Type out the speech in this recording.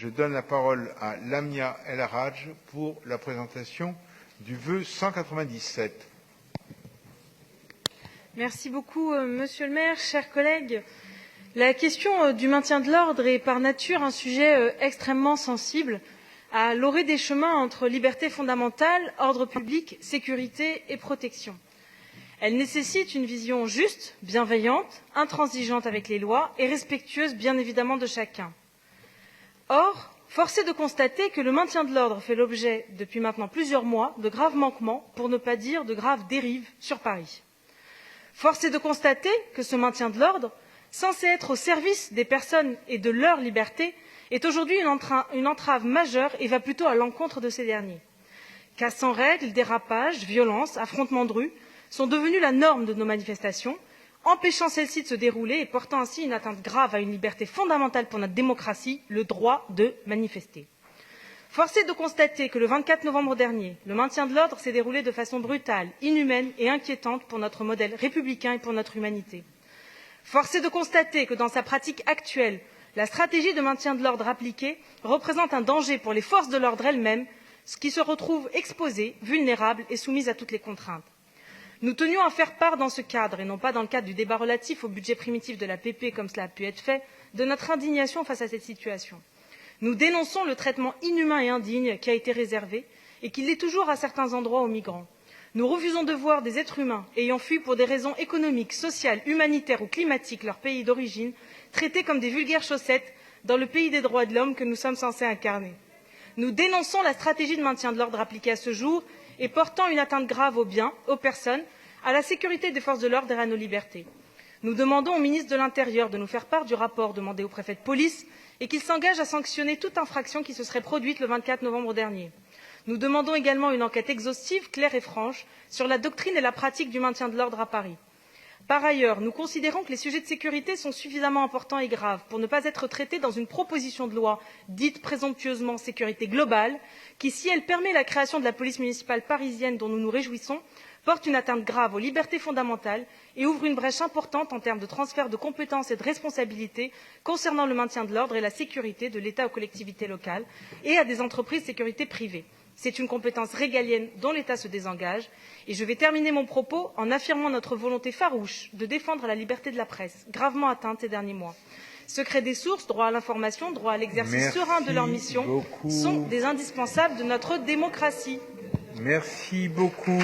Je donne la parole à Lamia El Hadj pour la présentation du vœu 197. Merci beaucoup, Monsieur le maire, chers collègues. La question du maintien de l'ordre est par nature un sujet extrêmement sensible, à l'orée des chemins entre liberté fondamentale, ordre public, sécurité et protection. Elle nécessite une vision juste, bienveillante, intransigeante avec les lois et respectueuse bien évidemment de chacun. Or, force est de constater que le maintien de l'ordre fait l'objet, depuis maintenant plusieurs mois, de graves manquements, pour ne pas dire de graves dérives sur Paris. Force est de constater que ce maintien de l'ordre, censé être au service des personnes et de leur liberté, est aujourd'hui une entrave majeure et va plutôt à l'encontre de ces derniers. Casse en règle, dérapages, violences, affrontements de rue sont devenus la norme de nos manifestations, empêchant celles-ci de se dérouler et portant ainsi une atteinte grave à une liberté fondamentale pour notre démocratie, le droit de manifester. Force est de constater que le 24 novembre dernier, le maintien de l'ordre s'est déroulé de façon brutale, inhumaine et inquiétante pour notre modèle républicain et pour notre humanité. Force est de constater que dans sa pratique actuelle, la stratégie de maintien de l'ordre appliquée représente un danger pour les forces de l'ordre elles-mêmes, qui se retrouvent exposées, vulnérables et soumises à toutes les contraintes. Nous tenions à faire part dans ce cadre, et non pas dans le cadre du débat relatif au budget primitif de la PP comme cela a pu être fait, de notre indignation face à cette situation. Nous dénonçons le traitement inhumain et indigne qui a été réservé et qui l'est toujours à certains endroits aux migrants. Nous refusons de voir des êtres humains ayant fui pour des raisons économiques, sociales, humanitaires ou climatiques leur pays d'origine traités comme des vulgaires chaussettes dans le pays des droits de l'homme que nous sommes censés incarner. Nous dénonçons la stratégie de maintien de l'ordre appliquée à ce jour et portant une atteinte grave aux biens, aux personnes, à la sécurité des forces de l'ordre et à nos libertés. Nous demandons au ministre de l'Intérieur de nous faire part du rapport demandé au préfet de police et qu'il s'engage à sanctionner toute infraction qui se serait produite le 24 novembre dernier. Nous demandons également une enquête exhaustive, claire et franche sur la doctrine et la pratique du maintien de l'ordre à Paris. Par ailleurs, nous considérons que les sujets de sécurité sont suffisamment importants et graves pour ne pas être traités dans une proposition de loi dite présomptueusement sécurité globale, qui, si elle permet la création de la police municipale parisienne dont nous nous réjouissons, porte une atteinte grave aux libertés fondamentales et ouvre une brèche importante en termes de transfert de compétences et de responsabilités concernant le maintien de l'ordre et la sécurité de l'État aux collectivités locales et à des entreprises de sécurité privées. C'est une compétence régalienne dont l'État se désengage. Et je vais terminer mon propos en affirmant notre volonté farouche de défendre la liberté de la presse, gravement atteinte ces derniers mois. Secret des sources, droit à l'information, droit à l'exercice serein de leur mission sont des indispensables de notre démocratie. Merci beaucoup.